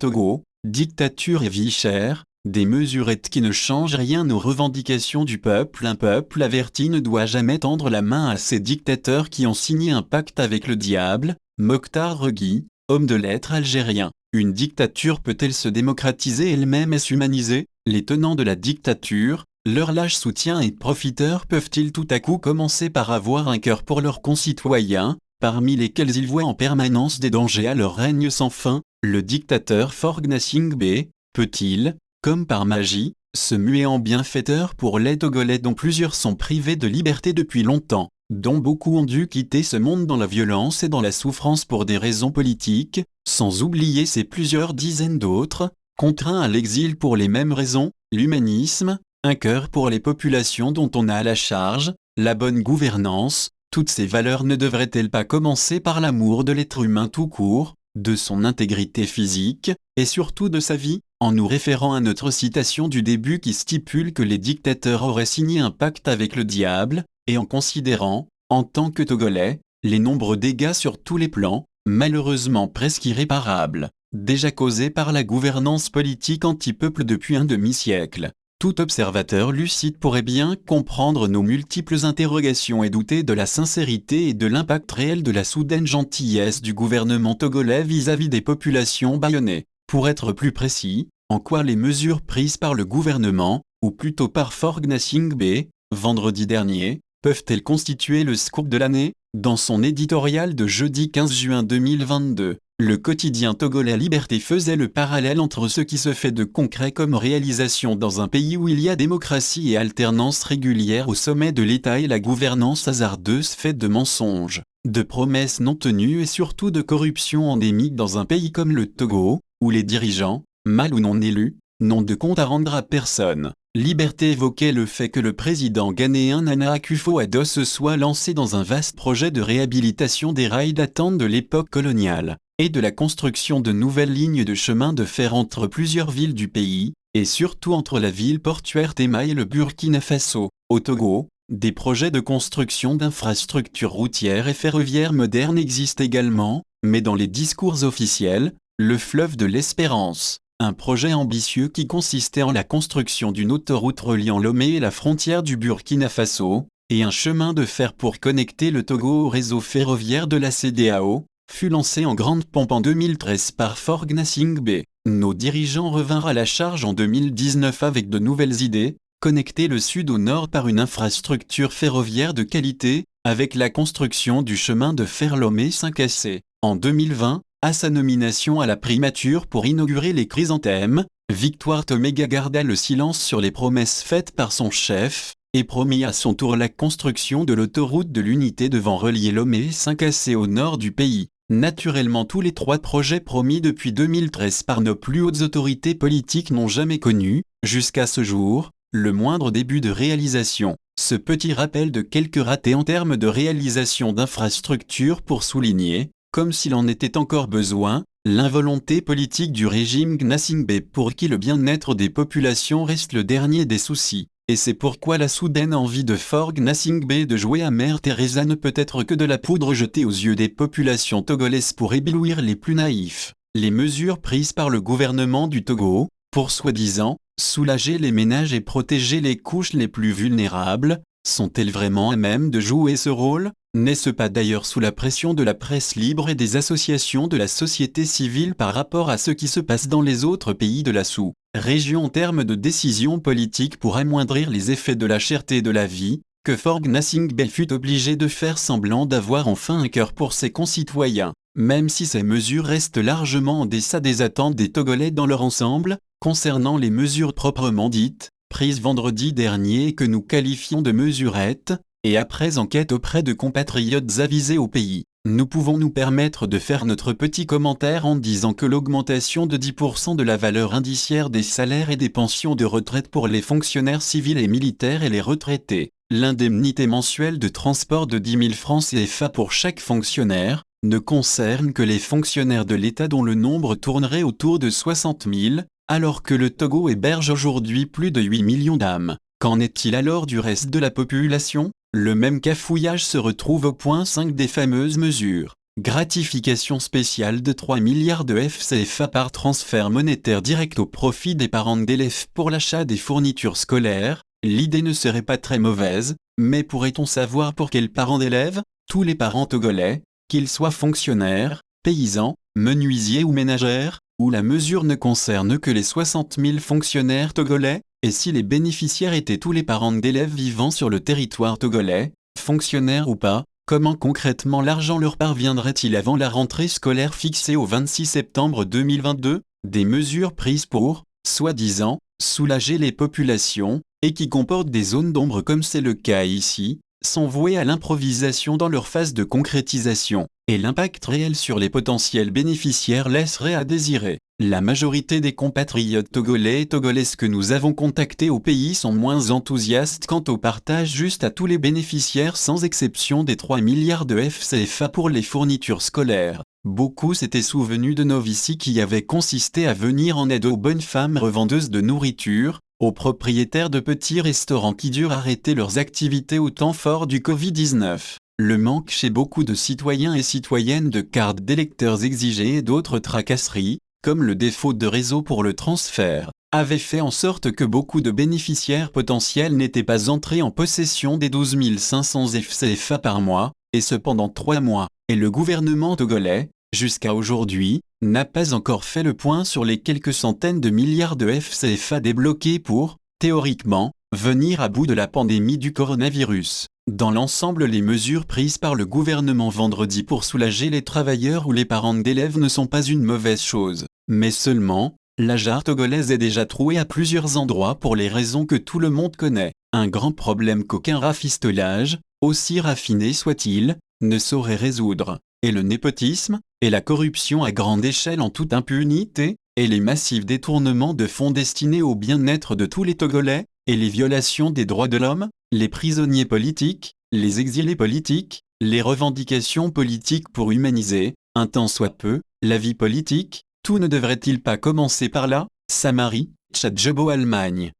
Togo, dictature et vie chère, des mesurettes qui ne changent rien aux revendications du peuple. Un peuple averti ne doit jamais tendre la main à ces dictateurs qui ont signé un pacte avec le diable. Mokhtar Regui, homme de lettres algérien. Une dictature peut-elle se démocratiser elle-même et s'humaniser? Les tenants de la dictature, leurs lâches soutiens et profiteurs peuvent-ils tout à coup commencer par avoir un cœur pour leurs concitoyens, parmi lesquels ils voient en permanence des dangers à leur règne sans fin? Le dictateur Faure Gnassingbé peut-il, comme par magie, se muer en bienfaiteur pour les Togolais dont plusieurs sont privés de liberté depuis longtemps, dont beaucoup ont dû quitter ce monde dans la violence et dans la souffrance pour des raisons politiques, sans oublier ces plusieurs dizaines d'autres, contraints à l'exil pour les mêmes raisons, l'humanisme, un cœur pour les populations dont on a à la charge, la bonne gouvernance? Toutes ces valeurs ne devraient-elles pas commencer par l'amour de l'être humain tout court, de son intégrité physique, et surtout de sa vie, en nous référant à notre citation du début qui stipule que les dictateurs auraient signé un pacte avec le diable, et en considérant, en tant que Togolais, les nombreux dégâts sur tous les plans, malheureusement presque irréparables, déjà causés par la gouvernance politique anti-peuple depuis un demi-siècle. Tout observateur lucide pourrait bien comprendre nos multiples interrogations et douter de la sincérité et de l'impact réel de la soudaine gentillesse du gouvernement togolais vis-à-vis des populations bâillonnées. Pour être plus précis, en quoi les mesures prises par le gouvernement, ou plutôt par Faure Gnassingbé, vendredi dernier, peuvent-elles constituer le scoop de l'année? Dans son éditorial de jeudi 15 juin 2022, le quotidien togolais Liberté faisait le parallèle entre ce qui se fait de concret comme réalisation dans un pays où il y a démocratie et alternance régulière au sommet de l'État et la gouvernance hasardeuse faite de mensonges, de promesses non tenues et surtout de corruption endémique dans un pays comme le Togo, où les dirigeants, mal ou non élus, n'ont de compte à rendre à personne. Liberté évoquait le fait que le président ghanéen Nana Akufo-Addo se soit lancé dans un vaste projet de réhabilitation des rails datant de l'époque coloniale, et de la construction de nouvelles lignes de chemin de fer entre plusieurs villes du pays, et surtout entre la ville portuaire Tema et le Burkina Faso. Au Togo, des projets de construction d'infrastructures routières et ferroviaires modernes existent également, mais dans les discours officiels, le fleuve de l'espérance, un projet ambitieux qui consistait en la construction d'une autoroute reliant Lomé et la frontière du Burkina Faso, et un chemin de fer pour connecter le Togo au réseau ferroviaire de la CEDEAO, fut lancé en grande pompe en 2013 par Faure Gnassingbé. Nos dirigeants revinrent à la charge en 2019 avec de nouvelles idées, connecter le sud au nord par une infrastructure ferroviaire de qualité, avec la construction du chemin de fer Lomé-Sinkassé. En 2020, à sa nomination à la primature pour inaugurer les chrysanthèmes, Victoire Toméga garda le silence sur les promesses faites par son chef, et promit à son tour la construction de l'autoroute de l'unité devant relier Lomé et Sinkassé au nord du pays. Naturellement, tous les trois projets promis depuis 2013 par nos plus hautes autorités politiques n'ont jamais connu, jusqu'à ce jour, le moindre début de réalisation. Ce petit rappel de quelques ratés en termes de réalisation d'infrastructures pour souligner, comme s'il en était encore besoin, l'involonté politique du régime Gnassingbé pour qui le bien-être des populations reste le dernier des soucis. Et c'est pourquoi la soudaine envie de Faure Gnassingbé de jouer à Mère Teresa ne peut être que de la poudre jetée aux yeux des populations togolaises pour éblouir les plus naïfs. Les mesures prises par le gouvernement du Togo, pour soi-disant soulager les ménages et protéger les couches les plus vulnérables, sont-elles vraiment à même de jouer ce rôle? N'est-ce pas d'ailleurs sous la pression de la presse libre et des associations de la société civile par rapport à ce qui se passe dans les autres pays de la sous-région en termes de décisions politiques pour amoindrir les effets de la cherté de la vie, que Faure Gnassingbé fut obligé de faire semblant d'avoir enfin un cœur pour ses concitoyens, même si ces mesures restent largement en deçà des attentes des Togolais dans leur ensemble, concernant les mesures proprement dites, prises vendredi dernier et que nous qualifions de mesurettes, et après enquête auprès de compatriotes avisés au pays, nous pouvons nous permettre de faire notre petit commentaire en disant que l'augmentation de 10% de la valeur indiciaire des salaires et des pensions de retraite pour les fonctionnaires civils et militaires et les retraités, l'indemnité mensuelle de transport de 10 000 francs CFA pour chaque fonctionnaire, ne concerne que les fonctionnaires de l'État dont le nombre tournerait autour de 60 000, alors que le Togo héberge aujourd'hui plus de 8 millions d'âmes. Qu'en est-il alors du reste de la population? Le même cafouillage se retrouve au point 5 des fameuses mesures. Gratification spéciale de 3 milliards de FCFA par transfert monétaire direct au profit des parents d'élèves pour l'achat des fournitures scolaires. L'idée ne serait pas très mauvaise, mais pourrait-on savoir pour quels parents d'élèves? Tous les parents togolais, qu'ils soient fonctionnaires, paysans, menuisiers ou ménagères, ou la mesure ne concerne que les 60 000 fonctionnaires togolais? Et si les bénéficiaires étaient tous les parents d'élèves vivant sur le territoire togolais, fonctionnaires ou pas, comment concrètement l'argent leur parviendrait-il avant la rentrée scolaire fixée au 26 septembre 2022? Des mesures prises pour, soi-disant, soulager les populations, et qui comportent des zones d'ombre comme c'est le cas ici, sont vouées à l'improvisation dans leur phase de concrétisation, et l'impact réel sur les potentiels bénéficiaires laisserait à désirer. La majorité des compatriotes togolais et togolaises que nous avons contactés au pays sont moins enthousiastes quant au partage juste à tous les bénéficiaires sans exception des 3 milliards de FCFA pour les fournitures scolaires. Beaucoup s'étaient souvenus de Novici qui avait consisté à venir en aide aux bonnes femmes revendeuses de nourriture, aux propriétaires de petits restaurants qui durent arrêter leurs activités au temps fort du Covid-19. Le manque chez beaucoup de citoyens et citoyennes de cartes d'électeurs exigées et d'autres tracasseries, comme le défaut de réseau pour le transfert, avait fait en sorte que beaucoup de bénéficiaires potentiels n'étaient pas entrés en possession des 12 500 FCFA par mois, et ce pendant 3 mois, et le gouvernement togolais, jusqu'à aujourd'hui, n'a pas encore fait le point sur les quelques centaines de milliards de FCFA débloqués pour, théoriquement, venir à bout de la pandémie du coronavirus. Dans l'ensemble, les mesures prises par le gouvernement vendredi pour soulager les travailleurs ou les parents d'élèves ne sont pas une mauvaise chose. Mais seulement, la jarre togolaise est déjà trouée à plusieurs endroits pour les raisons que tout le monde connaît. Un grand problème qu'aucun rafistolage, aussi raffiné soit-il, ne saurait résoudre. Et le népotisme, et la corruption à grande échelle en toute impunité, et les massifs détournements de fonds destinés au bien-être de tous les Togolais, et les violations des droits de l'homme, les prisonniers politiques, les exilés politiques, les revendications politiques pour humaniser, un tant soit peu, la vie politique, tout ne devrait-il pas commencer par là? Samari, Tchadjebo, Allemagne.